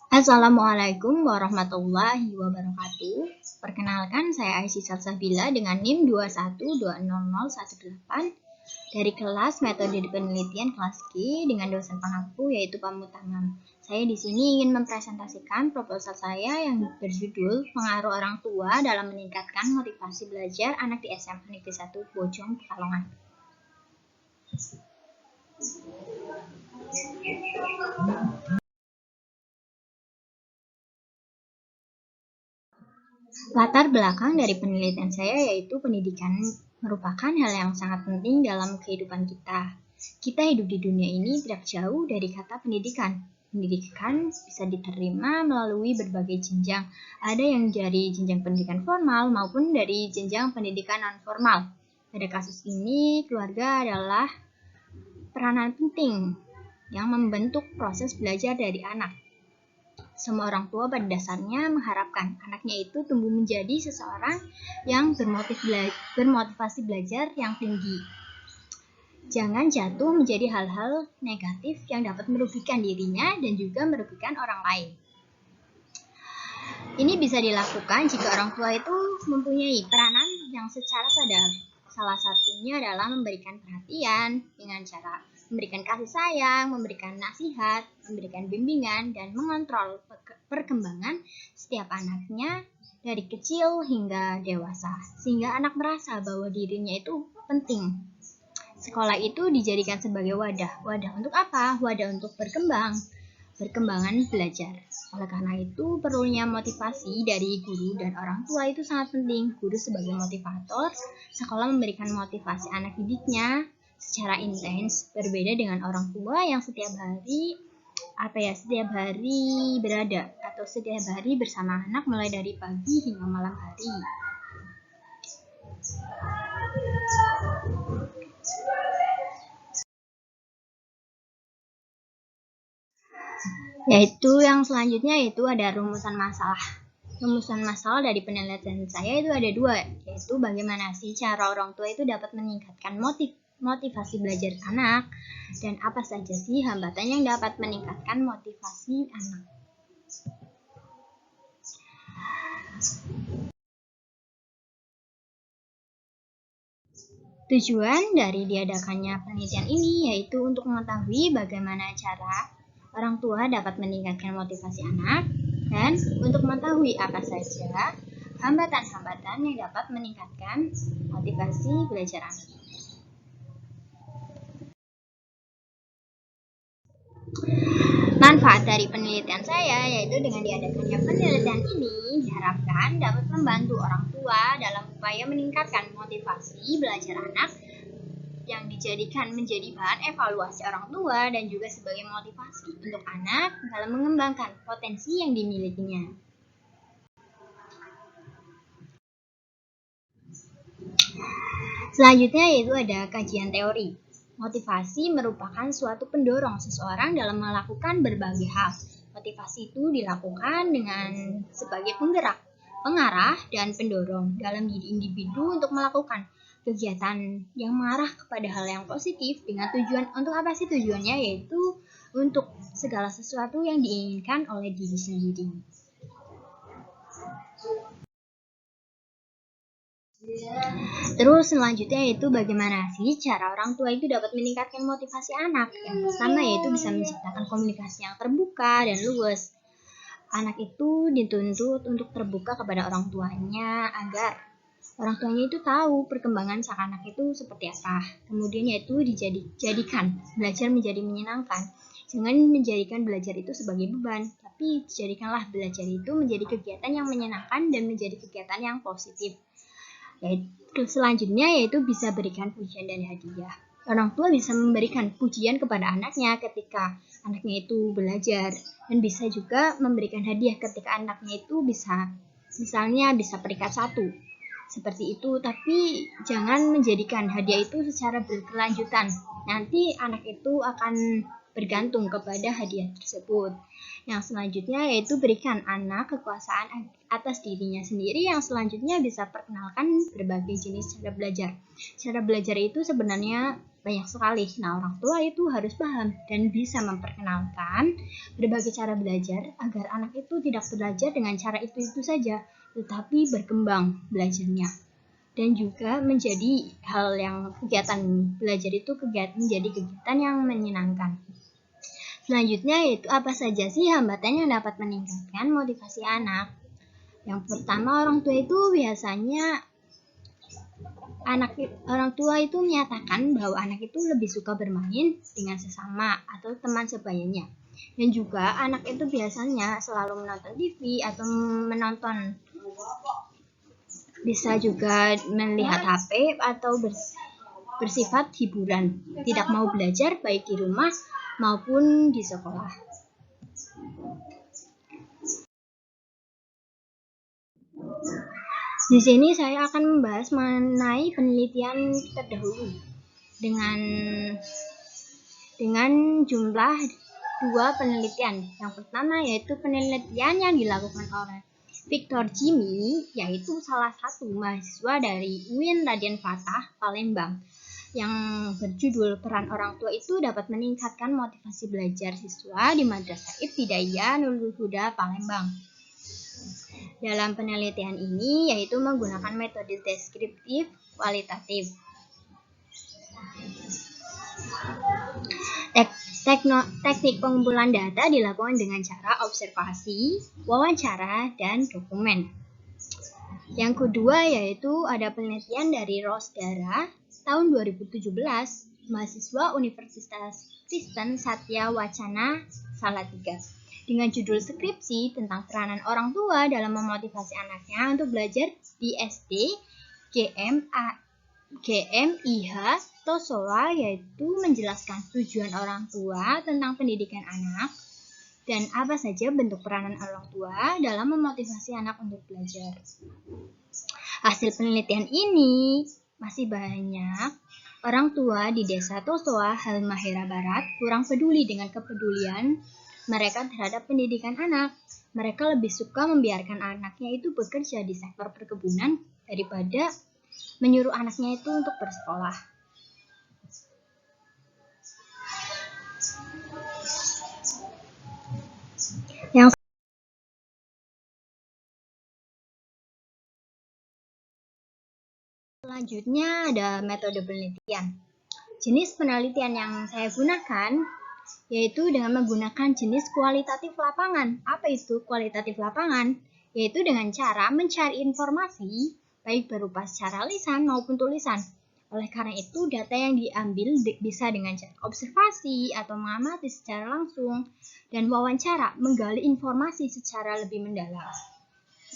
Assalamualaikum warahmatullahi wabarakatuh. Perkenalkan, saya Aisyah Salsabila dengan NIM 2120018 dari kelas Metode Penelitian kelas G dengan dosen pengaku yaitu Pak Mutamam. Saya di sini ingin mempresentasikan proposal saya yang berjudul Pengaruh Orang Tua dalam Meningkatkan Motivasi Belajar Anak di SMA Negeri 1 Bojong, Pekalongan. Latar belakang dari penelitian saya yaitu pendidikan merupakan hal yang sangat penting dalam kehidupan kita. Kita hidup di dunia ini tidak jauh dari kata pendidikan. Pendidikan bisa diterima melalui berbagai jenjang. Ada yang dari jenjang pendidikan formal maupun dari jenjang pendidikan non-formal. Pada kasus ini, keluarga adalah peranan penting yang membentuk proses belajar dari anak. Semua orang tua pada dasarnya mengharapkan anaknya itu tumbuh menjadi seseorang yang bermotivasi belajar yang tinggi. Jangan jatuh menjadi hal-hal negatif yang dapat merugikan dirinya dan juga merugikan orang lain. Ini bisa dilakukan jika orang tua itu mempunyai peranan yang secara sadar. Salah satunya adalah memberikan perhatian dengan cara memberikan kasih sayang, memberikan nasihat, memberikan bimbingan, dan mengontrol perkembangan setiap anaknya dari kecil hingga dewasa, sehingga anak merasa bahwa dirinya itu penting. Sekolah itu dijadikan sebagai wadah. Wadah untuk apa? Wadah untuk perkembangan belajar. Oleh karena itu, perlunya motivasi dari guru dan orang tua itu sangat penting. Guru sebagai motivator, sekolah memberikan motivasi anak didiknya secara intens, berbeda dengan orang tua yang setiap hari berada atau setiap hari bersama anak mulai dari pagi hingga malam hari. Yang selanjutnya ada rumusan masalah. Rumusan masalah dari penelitian saya itu ada dua, yaitu bagaimana sih cara orang tua itu dapat meningkatkan motivasi belajar anak, dan apa saja sih hambatan yang dapat meningkatkan motivasi anak. Tujuan dari diadakannya penelitian ini yaitu untuk mengetahui bagaimana cara orang tua dapat meningkatkan motivasi anak, dan untuk mengetahui apa saja hambatan-hambatan yang dapat meningkatkan motivasi belajar anak. Manfaat dari penelitian saya yaitu dengan diadakannya penelitian ini diharapkan dapat membantu orang tua dalam upaya meningkatkan motivasi belajar anak yang dijadikan menjadi bahan evaluasi orang tua dan juga sebagai motivasi untuk anak dalam mengembangkan potensi yang dimilikinya. Selanjutnya yaitu ada kajian teori. Motivasi merupakan suatu pendorong seseorang dalam melakukan berbagai hal. Motivasi itu dilakukan dengan sebagai penggerak, pengarah, dan pendorong dalam diri individu untuk melakukan kegiatan yang mengarah kepada hal yang positif dengan tujuan untuk apa sih tujuannya, yaitu untuk segala sesuatu yang diinginkan oleh diri sendiri. Terus selanjutnya yaitu bagaimana sih cara orang tua itu dapat meningkatkan motivasi anak. Yang pertama yaitu bisa menciptakan komunikasi yang terbuka dan luas. Anak itu dituntut untuk terbuka kepada orang tuanya agar orang tuanya itu tahu perkembangan sang anak itu seperti apa. Kemudian yaitu dijadikan belajar menjadi menyenangkan. Jangan menjadikan belajar itu sebagai beban, tapi jadikanlah belajar itu menjadi kegiatan yang menyenangkan dan menjadi kegiatan yang positif. Selanjutnya yaitu bisa berikan pujian dan hadiah. Orang tua bisa memberikan pujian kepada anaknya ketika anaknya itu belajar, dan bisa juga memberikan hadiah ketika anaknya itu bisa peringkat 1 seperti itu. Tapi jangan menjadikan hadiah itu secara berkelanjutan, nanti anak itu akan bergantung kepada hadiah tersebut. Yang selanjutnya yaitu berikan anak kekuasaan atas dirinya sendiri. Yang selanjutnya bisa perkenalkan berbagai jenis cara belajar. Cara belajar itu sebenarnya banyak sekali. Nah, orang tua itu harus paham dan bisa memperkenalkan berbagai cara belajar agar anak itu tidak belajar dengan cara itu saja, tetapi berkembang belajarnya. Dan juga menjadi hal yang kegiatan belajar itu menjadi kegiatan yang menyenangkan. Selanjutnya yaitu apa saja sih hambatan yang dapat meningkatkan motivasi anak? Yang pertama, orang tua itu biasanya orang tua itu menyatakan bahwa anak itu lebih suka bermain dengan sesama atau teman sebayanya. Dan juga anak itu biasanya selalu menonton TV atau bisa juga melihat HP atau bersifat hiburan, tidak mau belajar baik di rumah maupun di sekolah. Di sini saya akan membahas mengenai penelitian terdahulu dengan jumlah 2 penelitian. Yang pertama yaitu penelitian yang dilakukan oleh Victor Jimmy, yaitu salah satu mahasiswa dari UIN Raden Fatah, Palembang, yang berjudul Peran Orang Tua itu dapat meningkatkan motivasi belajar siswa di Madrasah Ibtidaiyah Nurul Huda, Palembang. Dalam penelitian ini yaitu menggunakan metode deskriptif kualitatif. Teknik pengumpulan data dilakukan dengan cara observasi, wawancara, dan dokumen. Yang kedua yaitu ada penelitian dari Rosdara tahun 2017, mahasiswa Universitas Kristen Satya Wacana Salatiga, dengan judul skripsi tentang peranan orang tua dalam memotivasi anaknya untuk belajar di SD GMIH Tosowa, yaitu menjelaskan tujuan orang tua tentang pendidikan anak dan apa saja bentuk peranan orang tua dalam memotivasi anak untuk belajar. Hasil penelitian ini masih banyak orang tua di desa Tosowa, Halmahera Barat kurang peduli dengan kepedulian mereka terhadap pendidikan anak. Mereka lebih suka membiarkan anaknya itu bekerja di sektor perkebunan daripada menyuruh anaknya itu untuk bersekolah. Yang selanjutnya ada metode penelitian. Jenis penelitian yang saya gunakan yaitu dengan menggunakan jenis kualitatif lapangan. Apa itu kualitatif lapangan? Yaitu dengan cara mencari informasi baik berupa secara lisan maupun tulisan. Oleh karena itu, data yang diambil bisa dengan cara observasi atau mengamati secara langsung dan wawancara menggali informasi secara lebih mendalam.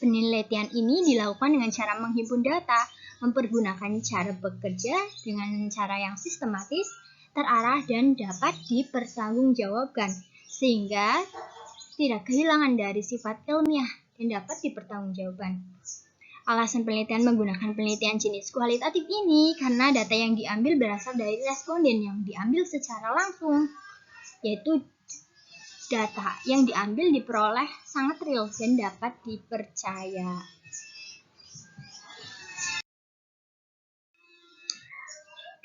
Penelitian ini dilakukan dengan cara menghimpun data, mempergunakan cara bekerja dengan cara yang sistematis, terarah, dan dapat dipertanggungjawabkan, sehingga tidak kehilangan dari sifat ilmiah dan dapat dipertanggungjawabkan. Alasan penelitian menggunakan penelitian jenis kualitatif ini karena data yang diambil berasal dari responden yang diambil secara langsung, yaitu data yang diambil diperoleh sangat real dan dapat dipercaya.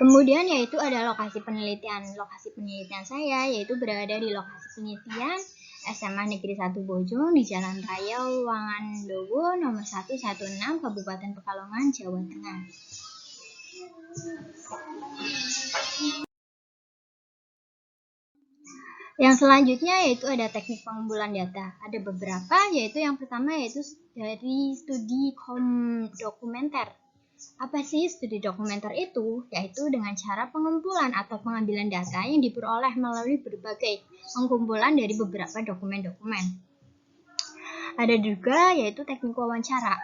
Kemudian yaitu ada lokasi penelitian. Lokasi penelitian saya yaitu berada di lokasi penelitian SMA Negeri 1 Bojong di Jalan Raya Wangandowo nomor 116 Kabupaten Pekalongan, Jawa Tengah. Yang selanjutnya yaitu ada teknik pengumpulan data. Ada beberapa, yaitu yang pertama yaitu dari studi dokumenter. Apa sih studi dokumenter itu? Yaitu dengan cara pengumpulan atau pengambilan data yang diperoleh melalui berbagai pengumpulan dari beberapa dokumen-dokumen. Ada juga yaitu teknik wawancara.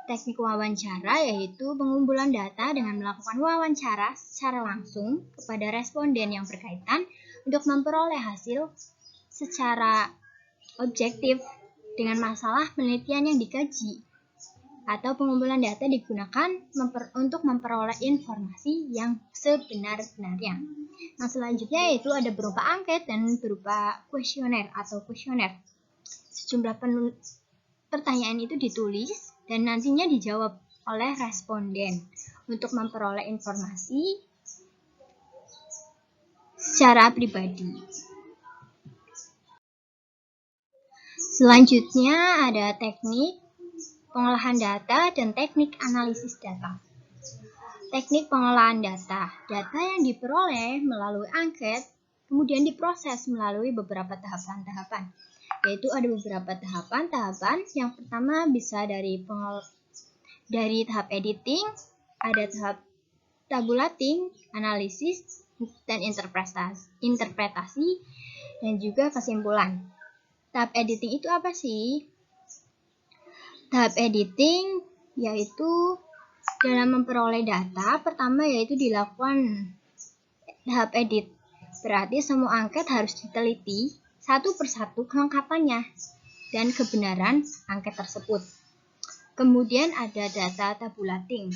Teknik wawancara yaitu pengumpulan data dengan melakukan wawancara secara langsung kepada responden yang berkaitan untuk memperoleh hasil secara objektif dengan masalah penelitian yang dikaji. Atau pengumpulan data digunakan untuk memperoleh informasi yang sebenar-benarnya. Nah, selanjutnya yaitu ada berupa angket dan berupa kuesioner. Sejumlah pertanyaan itu ditulis dan nantinya dijawab oleh responden untuk memperoleh informasi secara pribadi. Selanjutnya ada teknik pengolahan data dan teknik analisis data. Teknik pengolahan data. Data yang diperoleh melalui angket kemudian diproses melalui beberapa tahapan-tahapan. Yaitu ada beberapa tahapan. Yang pertama bisa dari tahap editing, ada tahap tabulating, analisis, dan interpretasi, dan juga kesimpulan. Tahap editing itu apa sih? Tahap editing yaitu dalam memperoleh data, pertama yaitu dilakukan tahap edit. Berarti semua angket harus diteliti satu persatu kelengkapannya dan kebenaran angket tersebut. Kemudian ada data tabulating.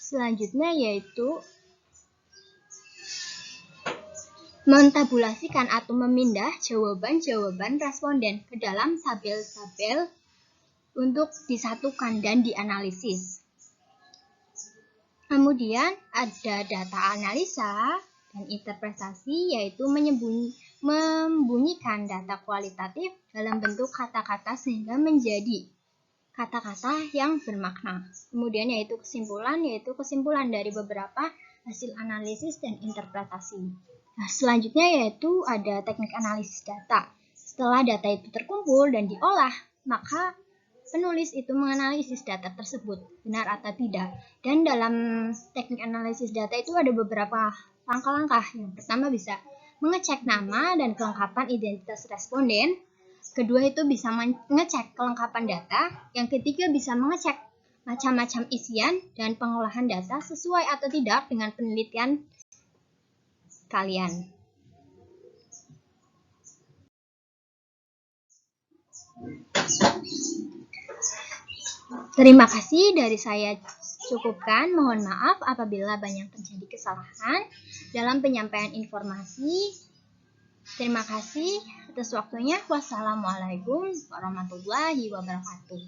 Selanjutnya yaitu mentabulasikan atau memindah jawaban-jawaban responden ke dalam tabel-tabel untuk disatukan dan dianalisis. Kemudian ada data analisa dan interpretasi, yaitu membunyikan data kualitatif dalam bentuk kata-kata sehingga menjadi kata-kata yang bermakna. Kemudian yaitu kesimpulan dari beberapa hasil analisis dan interpretasi. Nah, selanjutnya yaitu ada teknik analisis data. Setelah data itu terkumpul dan diolah, maka penulis itu menganalisis data tersebut, benar atau tidak. Dan dalam teknik analisis data itu ada beberapa langkah-langkah. Yang pertama bisa mengecek nama dan kelengkapan identitas responden. Kedua itu bisa mengecek kelengkapan data. Yang ketiga bisa mengecek macam-macam isian dan pengolahan data sesuai atau tidak dengan penelitian kalian. Terima kasih dari saya cukupkan. Mohon maaf apabila banyak terjadi kesalahan dalam penyampaian informasi. Terima kasih atas waktunya. Wassalamualaikum warahmatullahi wabarakatuh.